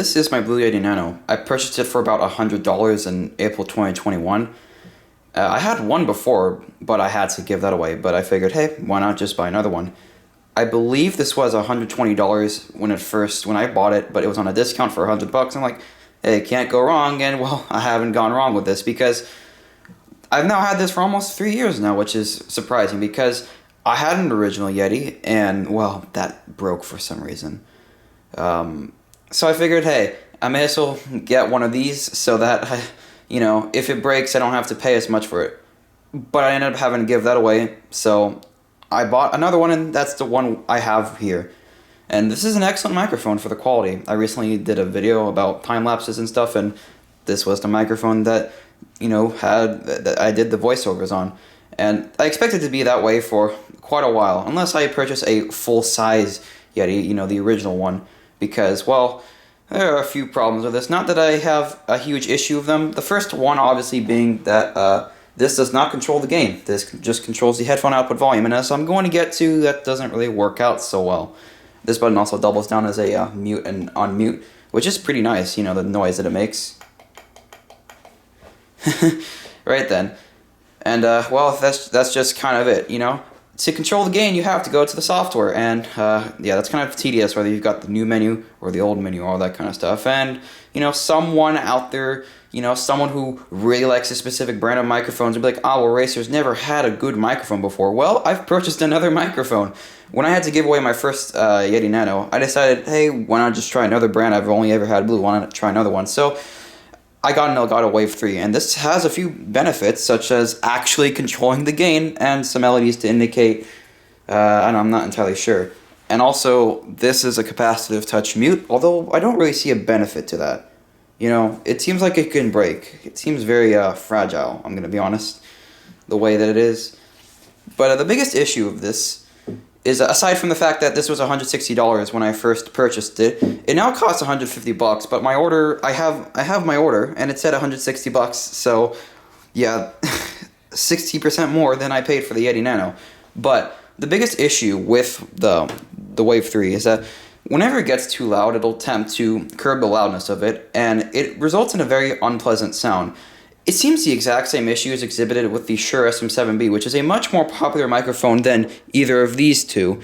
this is my Blue Yeti Nano. I purchased it for about $100 in April 2021. I had one before, but I had to give that away, but I figured, hey, why not just buy another one? I believe this was $120 when I bought it, but it was on a discount for $100. I'm like, hey, can't go wrong, and well, I haven't gone wrong with this because I've now had this for almost 3 years now, which is surprising because I had an original Yeti, and well, that broke for some reason. So I figured, hey, I may as well get one of these so that, if it breaks, I don't have to pay as much for it. But I ended up having to give that away, so I bought another one, and that's the one I have here. And this is an excellent microphone for the quality. I recently did a video about time lapses and stuff, and this was the microphone that, that I did the voiceovers on. And I expect it to be that way for quite a while, unless I purchase a full-size Yeti, the original one. Because, well, there are a few problems with this. Not that I have a huge issue with them. The first one, obviously, being that this does not control the gain. This just controls the headphone output volume. And as I'm going to get to, that doesn't really work out so well. This button also doubles down as a mute and unmute, which is pretty nice, the noise that it makes. Right then. And, well, that's just kind of it, To control the gain, you have to go to the software, and yeah, that's kind of tedious, whether you've got the new menu or the old menu, all that kind of stuff. And, someone out there, someone who really likes a specific brand of microphones would be like, oh, well, Racer's never had a good microphone before. Well, I've purchased another microphone. When I had to give away my first Yeti Nano, I decided, hey, why not just try another brand? I've only ever had Blue, why not try another one? So I got an Elgato Wave 3, and this has a few benefits, such as actually controlling the gain and some LEDs to indicate, and I'm not entirely sure. And also, this is a capacitive touch mute, although I don't really see a benefit to that. It seems like it can break. It seems very fragile, I'm going to be honest, the way that it is. But the biggest issue of this is, aside from the fact that this was $160 when I first purchased it, it now costs $150. But my order, I have my order, and it said $160. So, yeah, 60% more than I paid for the Yeti Nano. But the biggest issue with the Wave 3 is that whenever it gets too loud, it'll attempt to curb the loudness of it, and it results in a very unpleasant sound. It seems the exact same issue is exhibited with the Shure SM7B, which is a much more popular microphone than either of these two,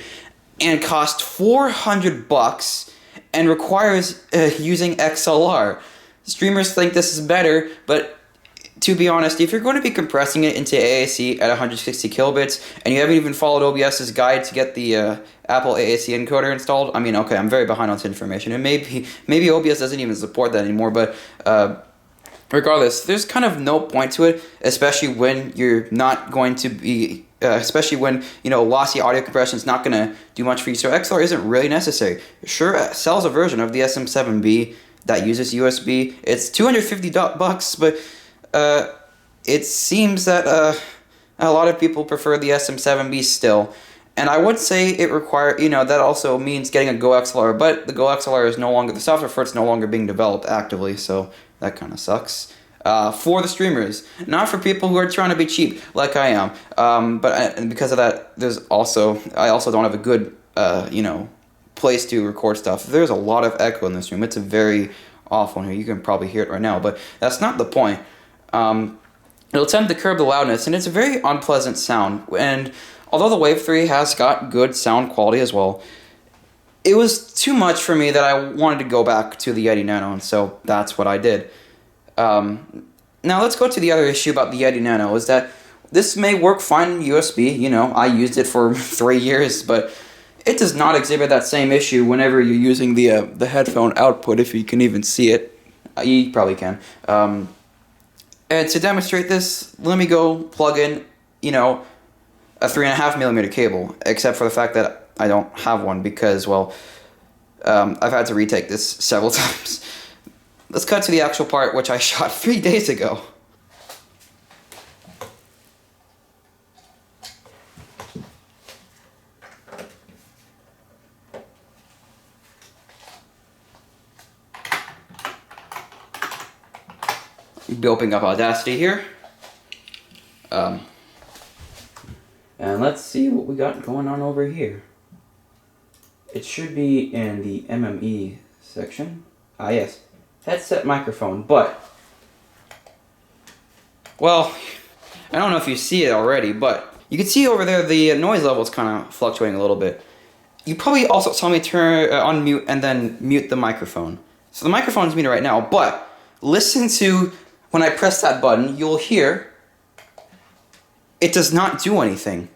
and costs $400 and requires using XLR. Streamers think this is better, but to be honest, if you're going to be compressing it into AAC at 160 kilobits, and you haven't even followed OBS's guide to get the Apple AAC encoder installed, I mean, okay, I'm very behind on this information, and maybe OBS doesn't even support that anymore, but regardless, there's kind of no point to it, especially when you're not going to be, especially when, lossy audio compression is not going to do much for you. So XLR isn't really necessary. Shure sells a version of the SM7B that uses USB. It's $250, but it seems that a lot of people prefer the SM7B still. And I would say it requires, that also means getting a Go XLR, but the Go XLR is no longer, the software for it's no longer being developed actively, so that kind of sucks. For the streamers, not for people who are trying to be cheap, like I am. But because of that, I also don't have a good, place to record stuff. There's a lot of echo in this room. It's a very awful one here. You can probably hear it right now, but that's not the point. It'll attempt to curb the loudness, and it's a very unpleasant sound. And although the Wave 3 has got good sound quality as well, it was too much for me that I wanted to go back to the Yeti Nano, and so that's what I did. Now let's go to the other issue about the Yeti Nano, is that this may work fine in USB, I used it for 3 years, but it does not exhibit that same issue whenever you're using the headphone output, if you can even see it. You probably can. And to demonstrate this, let me go plug in, a 3.5mm cable, except for the fact that I don't have one because, well, I've had to retake this several times. Let's cut to the actual part, which I shot 3 days ago. We'll be opening up Audacity here. And let's see what we got going on over here. It should be in the MME section. Yes, headset microphone, but, well, I don't know if you see it already, but you can see over there the noise level is kind of fluctuating a little bit. You probably also saw me turn on mute and then mute the microphone. So the microphone is muted right now, but listen to when I press that button, you'll hear it does not do anything.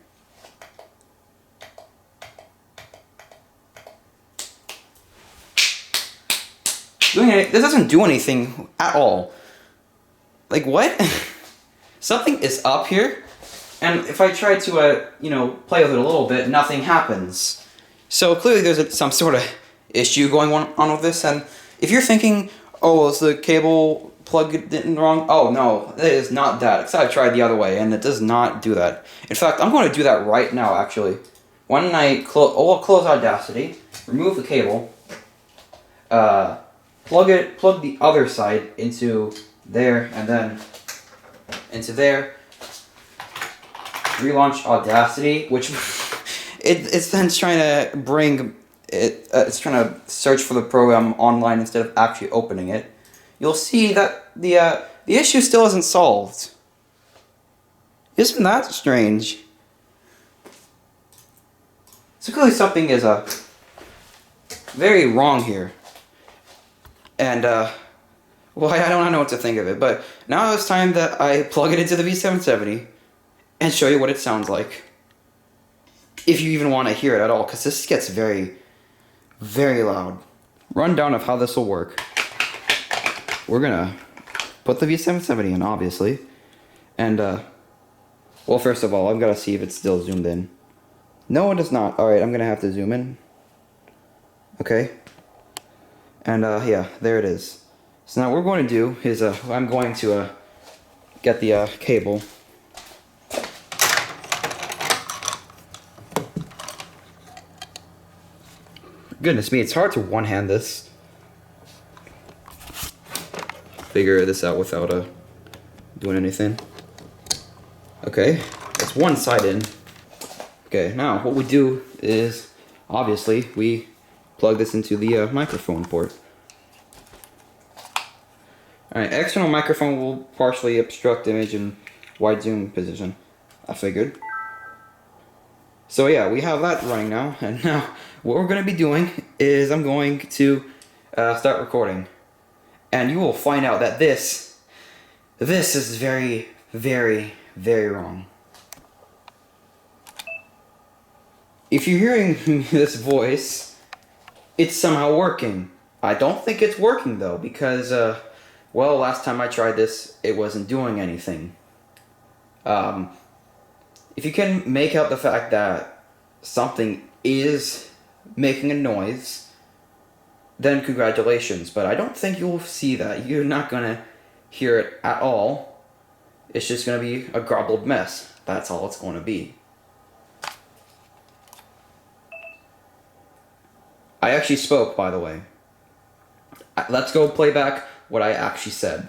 This doesn't do anything at all. Like, what? Something is up here, and if I try to, play with it a little bit, nothing happens. So clearly there's some sort of issue going on with this, and if you're thinking, oh, is the cable plugged in wrong? Oh, no, it is not that, because I've tried the other way, and it does not do that. In fact, I'm going to do that right now, actually. When I close Audacity, remove the cable, plug the other side into there, and then into there. Relaunch Audacity, which it's then trying to bring it. It's trying to search for the program online instead of actually opening it. You'll see that the issue still isn't solved. Isn't that strange? So clearly something is very wrong here. And, well, I don't know what to think of it, but now it's time that I plug it into the V770 and show you what it sounds like. If you even want to hear it at all, because this gets very, very loud. Rundown of how this will work. We're gonna put the V770 in, obviously. And, well, first of all, I've got to see if it's still zoomed in. No, it is not. Alright, I'm gonna have to zoom in. Okay. And, yeah, there it is. So now what we're going to do is, I'm going to, get the, cable. Goodness me, it's hard to one-hand this. Figure this out without, doing anything. Okay, that's one side in. Okay, now what we do is, obviously, we plug this into the microphone port. Alright, external microphone will partially obstruct image in wide zoom position. I figured. So yeah, we have that running now, and now what we're going to be doing is I'm going to start recording. And you will find out that this is very, very, very wrong. If you're hearing this voice, it's somehow working. I don't think it's working though, because, well, last time I tried this, it wasn't doing anything. If you can make out the fact that something is making a noise, then congratulations, but I don't think you'll see that. You're not gonna hear it at all. It's just gonna be a garbled mess. That's all it's gonna be. I actually spoke, by the way. Let's go play back what I actually said.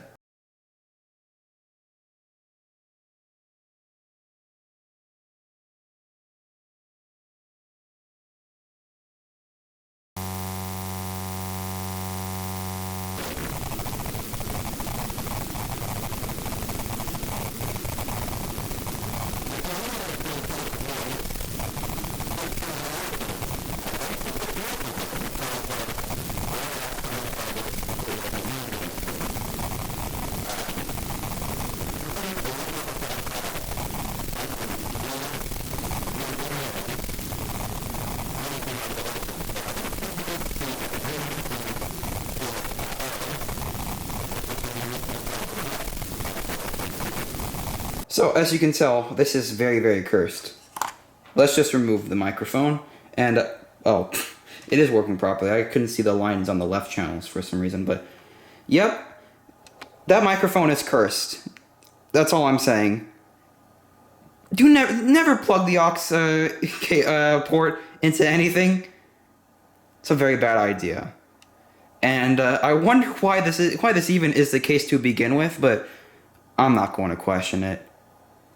So, as you can tell, this is very, very cursed. Let's just remove the microphone, and, oh, it is working properly. I couldn't see the lines on the left channels for some reason, but, yep, that microphone is cursed. That's all I'm saying. Do never plug the aux port into anything. It's a very bad idea. And, I wonder why this even is the case to begin with, but I'm not going to question it.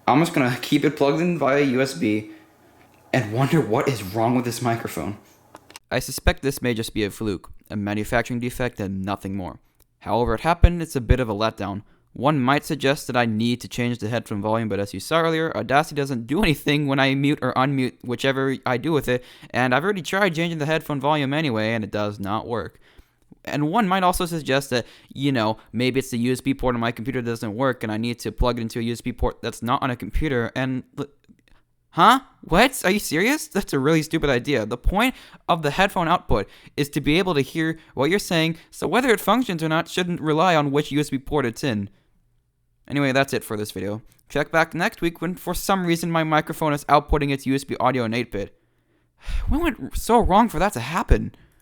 I'm just gonna keep it plugged in via USB and wonder what is wrong with this microphone. I suspect this may just be a fluke. a manufacturing defect and nothing more. However it happened, it's a bit of a letdown. One might suggest that I need to change the headphone volume, but as you saw earlier, Audacity doesn't do anything when I mute or unmute, whichever I do with it, and I've already tried changing the headphone volume anyway, and it does not work. And one might also suggest that, maybe it's the USB port on my computer that doesn't work, and I need to plug it into a USB port that's not on a computer, and... Huh? What? Are you serious? That's a really stupid idea. The point of the headphone output is to be able to hear what you're saying, so whether it functions or not shouldn't rely on which USB port it's in. Anyway, that's it for this video. Check back next week when for some reason my microphone is outputting its USB audio in 8-bit. When went so wrong for that to happen?